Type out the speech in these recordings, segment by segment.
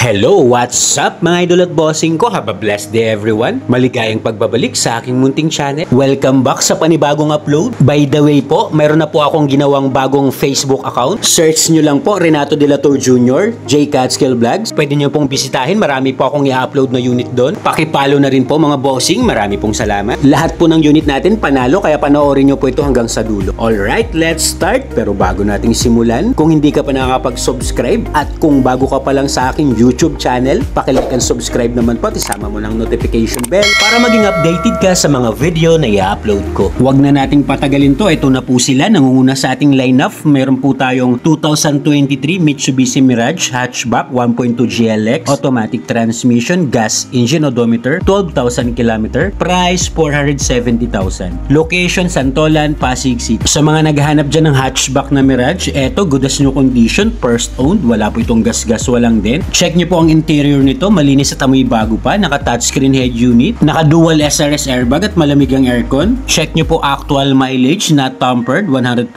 Hello, what's up mga idol at bossing ko? Have a blessed day everyone. Maligayang pagbabalik sa aking munting channel. Welcome back sa panibagong upload. By the way po, mayroon na po akong ginawang bagong Facebook account. Search nyo lang po Renato De La Tour Jr., J Catskill Vlogs. Pwede nyo pong bisitahin. Marami po akong i-upload na unit doon. Pakipalo na rin po mga bossing. Marami pong salamat. Lahat po ng unit natin panalo, kaya panoorin nyo po ito hanggang sa dulo. Alright, let's start. Pero bago nating simulan, kung hindi ka pa nakakapag-subscribe at kung bago ka pa lang sa aking YouTube channel, pakilike and subscribe naman po at isama mo ng notification bell para maging updated ka sa mga video na i-upload ko. Huwag na nating patagalin to. Ito na po sila. Nangunguna sa ating lineup. Meron po tayong 2023 Mitsubishi Mirage Hatchback 1.2 GLX automatic transmission, gas engine, odometer, 12,000 km, price 470,000. Location Santolan, Pasig City. Sa mga naghahanap dyan ng hatchback na Mirage, eto good as new condition, first owned, wala po itong gas-gas, walang din. Check nyo po ang interior nito, malinis at amoy bago pa, naka touchscreen head unit, naka dual SRS airbag at malamig ang aircon. Check nyo po actual mileage, not tampered, 100%.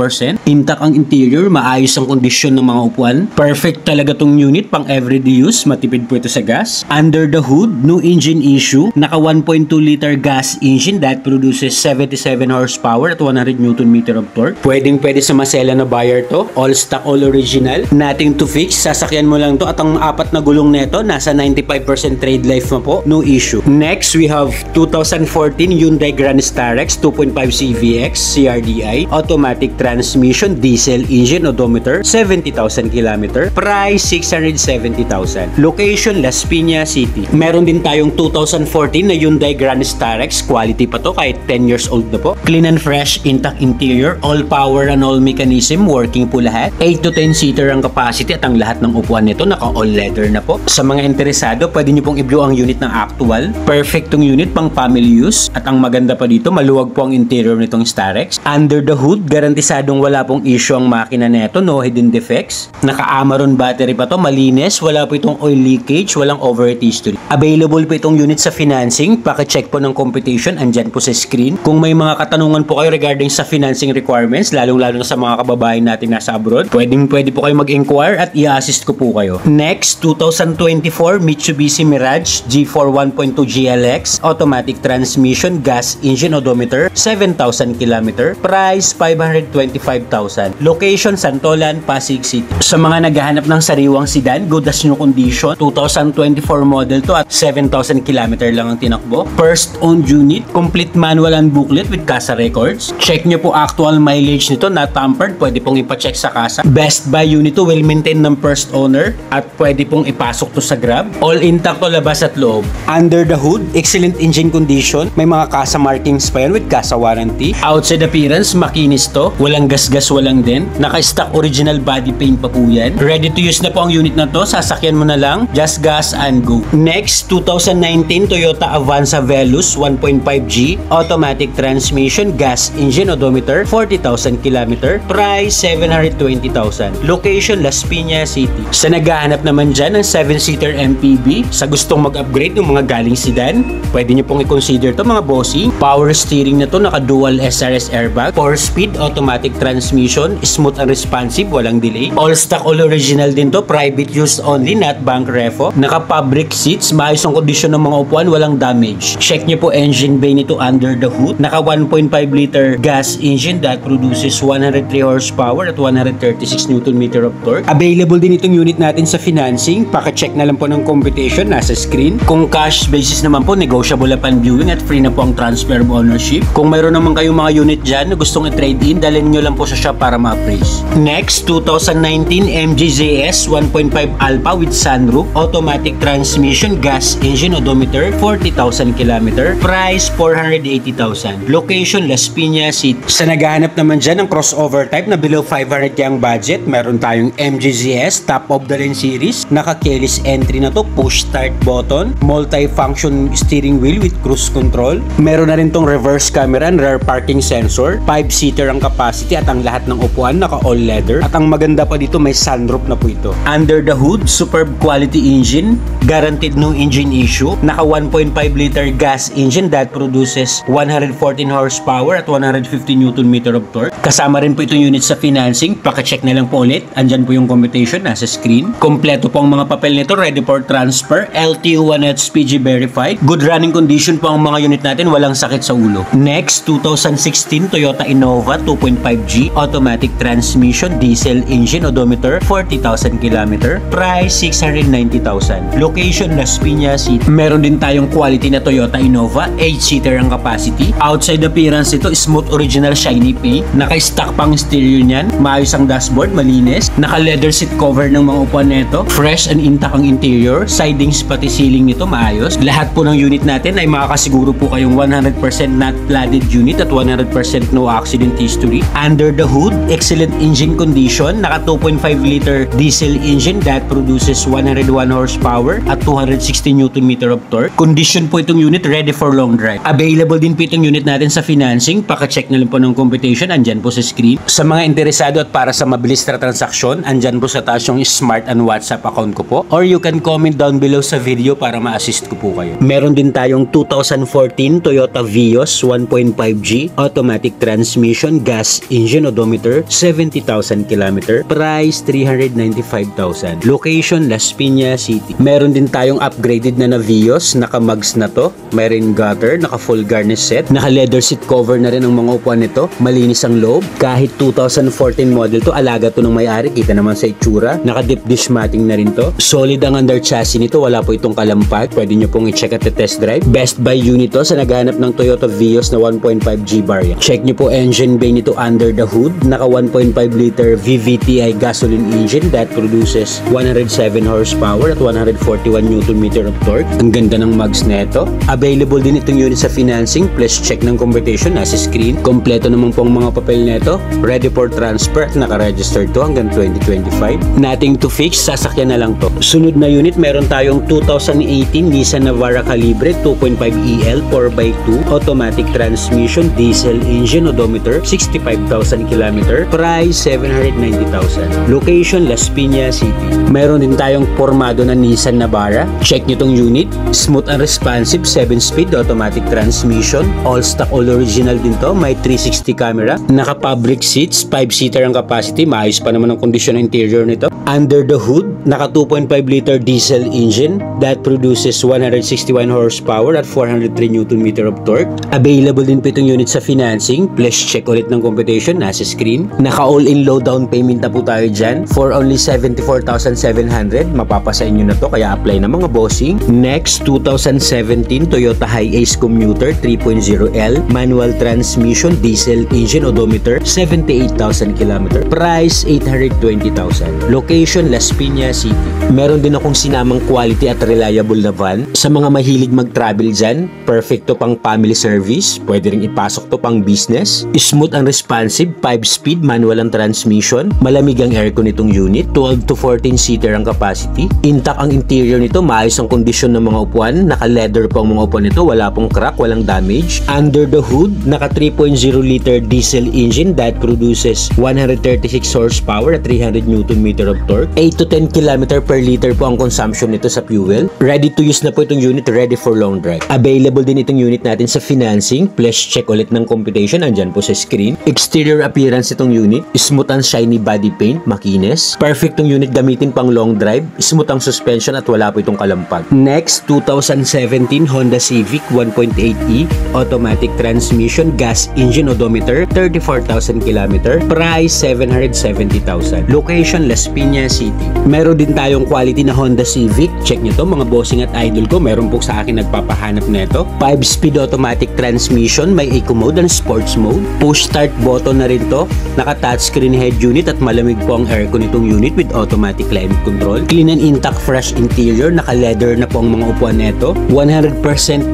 Intact ang interior, maayos ang kondisyon ng mga upuan. Perfect talaga tong unit pang everyday use, matipid po ito sa gas. Under the hood, no engine issue, naka 1.2 liter gas engine that produces 77 horsepower at 100 Nm of torque. Pwede sa masela na buyer to, all stock, all original, nothing to fix, sasakyan mo lang to at ang apat na gulong neto nasa 95% trade life mo po, no issue. Next, we have 2014 Hyundai Grand Starex 2.5 CVX CRDI automatic transmission, diesel engine, odometer, 70,000 km, price 670,000. Location Las Piñas City. Meron din tayong 2014 na Hyundai Grand Starex, quality pa to kahit 10 years old na po. Clean and fresh, intact interior, all power and all mechanism, working po lahat. 8 to 10 seater ang capacity at ang lahat ng upuan nito naka all leather na po. Sa mga interesado, pwede nyo pong i-view ang unit ng actual. Perfect tong unit pang family use. At ang maganda pa dito, maluwag po ang interior nitong Starex. Under the hood, garantisadong wala pong issue ang makina neto, no hidden defects. Naka-Amaron battery pa to, malinis, wala po itong oil leakage, walang overheat history. Available po itong unit sa financing. Paki-check po ng computation, andyan po sa screen. Kung may mga katanungan po kayo regarding sa financing requirements, lalong-lalo na sa mga kababayan natin nasa abroad, pwede po kayo mag-inquire at i-assist ko po kayo. Next, 2024 Mitsubishi Mirage G4 1.2 GLX automatic transmission, gas engine, odometer, 7,000 km, price 525,000. Location Santolan, Pasig City. Sa mga naghahanap ng sariwang sedan, good as new condition, 2024 model to at 7,000 km lang ang tinakbo. First owned unit, complete manual and booklet with CASA records. Check nyo po actual mileage nito, not tampered, pwede pong ipacheck sa CASA. Best buy unit to, well maintained ng first owner at pwede pong ipasok to sa Grab. All intact to labas at loob. Under the hood, excellent engine condition. May mga CASA markings pa yan with CASA warranty. Outside appearance, makinis to. Walang gas-gas, walang din. Naka-stock original body paint pa po yan. Ready to use na po ang unit na to. Sasakyan mo na lang. Just gas and go. Next, 2019 Toyota Avanza Veloz 1.5G automatic transmission, gas engine, odometer, 40,000 km, price 720,000. Location Las Piñas City. Sa naghahanap naman dyan ng 7-seater MPV, sa gustong mag-upgrade ng mga galing sedan, pwede nyo pong i-consider to mga bossing. Power steering na to, naka dual SRS airbag, 4-speed automatic transmission, smooth and responsive, walang delay. All stock, all original din to, private use only, not bank repo. Naka fabric seats, maayos ang kondisyon ng mga upuan, walang damage. Check nyo po engine bay nito under the hood. Naka 1.5 liter gas engine that produces 103 horsepower at 136 Nm of torque. Available din itong unit natin sa financing. Paka-check na lang po ng computation, nasa screen. Kung cash basis naman po, negotiable upon viewing at free na po ang transfer of ownership. Kung mayroon naman kayong mga unit dyan na gustong i-trade in, dalhin nyo lang po sa shop para ma-appraise. Next, 2019 MG ZS 1.5 Alpha with sunroof, automatic transmission, gas engine, odometer, 40,000 km, price 480,000. Location Las Piñas City. Sa naghahanap naman dyan ng crossover type na below 500 yung budget, meron tayong MG ZS top of the range series, naka-keyless entry na to, push start button, multi-function steering wheel with cruise control. Meron na rin tong reverse camera and rear parking sensor. 5-seater ang capacity at ang lahat ng upuan naka all leather. At ang maganda pa dito, may sunroof na po ito. Under the hood, superb quality engine, guaranteed no engine issue. Naka 1.5 liter gas engine that produces 114 horsepower at 150 Nm of torque. Kasama rin po itong unit sa financing. Paka-check na lang po ulit. Andyan po yung computation, nasa screen. Kompleto po ang mga papel nito, ready for transfer, LTO 1HPG verified. Good running condition po ang mga unit natin, walang sakit sa ulo. Next, 2016 Toyota Innova 2.5G automatic transmission, diesel engine, odometer 40,000 km, price 690,000. Location Las Piñas City. Meron din tayong quality na Toyota Innova, 8-seater ang capacity. Outside appearance ito, smooth original shiny paint. Naka-stock pang stereo niyan, maayos ang dashboard, malinis. Naka-leather seat cover ng mga upuan nito, fresh and intact ang interior, sidings pati ceiling nito maayos. Lahat po ng unit natin ay makakasiguro po kayong 100% not flooded unit at 100% no accident history. Under the hood, excellent engine condition, naka 2.5 liter diesel engine that produces 101 horsepower at 260 Nm of torque. Condition po itong unit, ready for long drive. Available din po itong unit natin sa financing, paka-check na lang po ng computation, andyan po sa screen. Sa mga interesado at para sa mabilis na transaksyon, andyan po sa taas yung Smart and WhatsApp account ko po, or you can comment down below sa video para ma-assist ko po kayo. Meron din tayong 2014 Toyota Vios 1.5G automatic transmission, gas engine, odometer 70,000 km, price 395,000. Location Las Piñas City. Meron din tayong upgraded na Vios, naka-mugs na to, mayroon gutter, naka-full garnish set, naka-leather seat cover na rin ang mga upuan nito, malinis ang loob. Kahit 2014 model to, alaga to ng may-ari, kita naman sa itsura. Naka-deep dish matting na rin to. Solid ang under chassis nito, wala po itong kalampag. Pwede nyo pong i-check at test drive. Best buy unit to sa naghahanap ng Toyota Vios na 1.5G variant. Check nyo po engine bay nito under the hood. Naka 1.5 liter VVTi gasoline engine that produces 107 horsepower at 141 Nm of torque. Ang ganda ng mugs nito. Available din itong unit sa financing. Plus check ng conversion, nasa screen. Kompleto naman po ang mga papel nito. Ready for transfer at naka-register to hanggang 2025. Nothing to fix, sasakyan na lang to. Sunod na unit, meron tayong 2018 Nissan Navara Calibre 2.5EL 4x2 automatic transmission, diesel engine, odometer 65,000 km, price 790,000. Location Las Piñas City. Meron din tayong pormado na Nissan Navara. Check nyo tong unit. Smooth and responsive, 7-speed automatic transmission. All stock, all original din to. May 360 camera. Naka-fabric seats, 5-seater ang capacity. Maayos pa naman ang kondisyon ng interior nito. Under the hood, naka 2.5 liter diesel engine that produces 161 horsepower at 403 Nm of torque. Available din po itong unit sa financing. Plus check ulit ng computation, nasa screen. Naka all-in low down payment na po tayo dyan for only 74,700. Mapapasa inyo na to, kaya apply na mga bossing. Next, 2017 Toyota Hiace Commuter 3.0L manual transmission, diesel engine, odometer 78,000 km, price 820,000. Location Las Piñas City. Meron din akong sinamang quality at reliable na van. Sa mga mahilig mag-travel dyan, perfect to pang family service. Pwede rin ipasok to pang business. Smooth and responsive, 5-speed manual ang transmission. Malamig ang aircon nitong unit. 12 to 14 seater ang capacity. Intact ang interior nito, maayos ang kondisyon ng mga upuan. Naka-leather pa ang mga upuan nito, wala pong crack, walang damage. Under the hood, naka 3.0 liter diesel engine that produces 136 horsepower at 300 Nm of torque. 8 to 10 km per liter po ang consumption nito sa fuel. Ready to use na po itong unit, ready for long drive. Available din itong unit natin sa financing. Plus check ulit ng computation, andyan po sa screen. Exterior appearance itong unit, smooth and shiny body paint, makinis. Perfect tong unit gamitin pang long drive. Smooth ang suspension at wala po itong kalampag. Next, 2017 Honda Civic 1.8e automatic transmission, gas engine, odometer 34,000 km, price 770,000. Location Las Piñas City. Meron din tayong quality na Honda Civic. Check nyo to mga bossing at idol ko. Meron po sa akin nagpapahanap nito. 5-speed automatic transmission, may eco mode and sports mode. Push start button na rin to. Naka touchscreen head unit at malamig po ang aircon nitong unit with automatic climate control. Clean and intact fresh interior. Naka leather na po ang mga upuan nito. 100%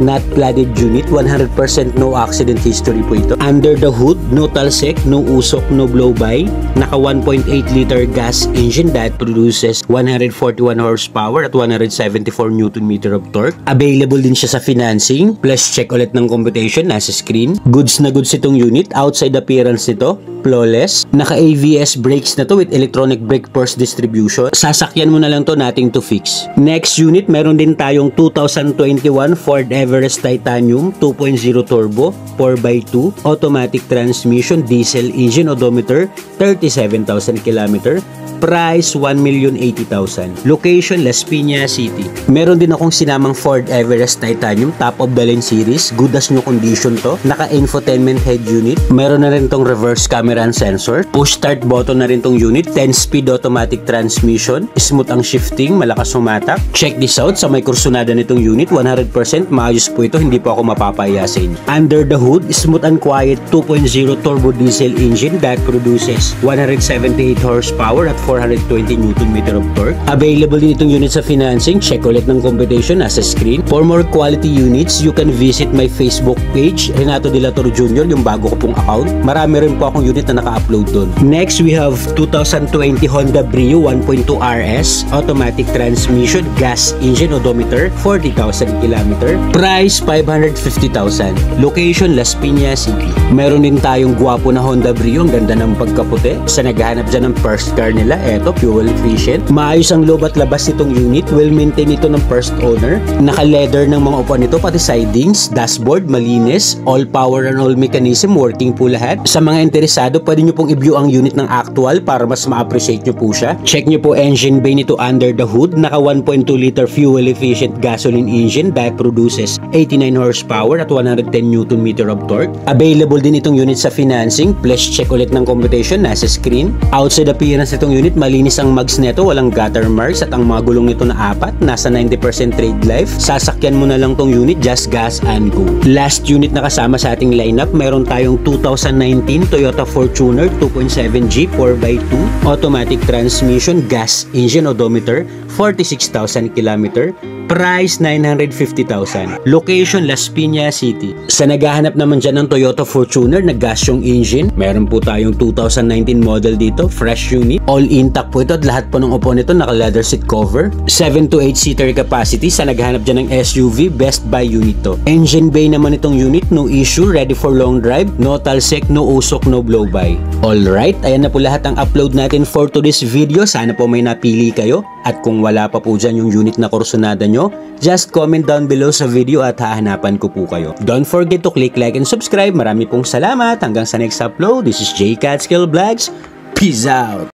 not flooded unit. 100% no accident history po ito. Under the hood, no talsek, no usok, no blow by. Naka 1.8 liter gas engine that produces 141 horsepower at 174 Nm of torque. Available din siya sa financing. Plus check ulit ng computation, nasa screen. Goods na goods itong unit. Outside appearance nito, flawless. Naka AVS brakes na to with electronic brake force distribution. Sasakyan mo na lang to, nothing to fix. Next unit, meron din tayong 2021 Ford Everest Titanium 2.0 turbo 4x2 automatic transmission, diesel engine, odometer 37,000 km, Price, 1,080,000. Location, Las Piñas City. Meron din akong sinamang Ford Everest Titanium, top of the line series. Good as new condition to. Naka-infotainment head unit. Meron na rin tong reverse camera and sensor. Push start button na rin tong unit. 10-speed automatic transmission. Smooth ang shifting, malakas sumatak. Check this out, sa may kursunada nitong unit, 100% maayos po ito, hindi po ako mapapahiya sa inyo. Under the hood, smooth and quiet 2.0 turbo diesel engine that produces 178 horsepower at 420 Nm of torque. Available din itong unit sa financing. Check ulit ng computation nasa screen. For more quality units, you can visit my Facebook page, Renato De La Torre Jr., yung bago ko pong account. Marami rin po akong unit na naka-upload doon. Next, we have 2020 Honda Brio 1.2 RS, automatic transmission, gas engine, odometer, 40,000 km. Price, 550,000. Location, Las Piñas City. Meron din tayong gwapo na Honda Brio, ang ganda ng pagkaputi. Sa naghahanap dyan ng first car nila, eto, fuel efficient. Maayos ang loob at labas nitong unit. Well maintain ito ng first owner. Naka-leather ng mga upuan nito, pati sidings, dashboard, malinis, all power and all mechanism, working po lahat. Sa mga interesado, pwede nyo pong i-view ang unit ng actual para mas ma-appreciate nyo po siya. Check nyo po engine bay nito under the hood. Naka 1.2 liter fuel efficient gasoline engine that produces 89 horsepower at 110 Nm of torque. Available din itong unit sa financing. Please check ulit ng computation nasa screen. Outside appearance nitong unit, malinis ang mugs nito, walang gutter marks, at ang mga gulong nito na apat, nasa 90% trade life. Sasakyan mo na lang tong unit, just gas and go. Last unit na kasama sa ating lineup, meron tayong 2019 Toyota Fortuner 2.7G 4x2 automatic transmission, gas engine, odometer, 46,000 km. Price, 950,000. Location, Las Piñas City. Sa naghahanap naman dyan ng Toyota Fortuner na gas yung engine, meron po tayong 2019 model dito, fresh unit. All intact po ito at lahat po ng upo nito naka leather seat cover. 7 to 8 seater capacity. Sa naghahanap dyan ng SUV, best buy unit to. Engine bay naman itong unit, no issue, ready for long drive, no talsek, no usok, no blow by. Alright, ayan na po lahat ang upload natin for today's video. Sana po may napili kayo. At kung wala pa po dyan yung unit na kursunada nyo, just comment down below sa video at hahanapan ko po kayo. Don't forget to click like and subscribe. Marami pong salamat. Hanggang sa next upload. This is J Catskill Vlogs. Peace out!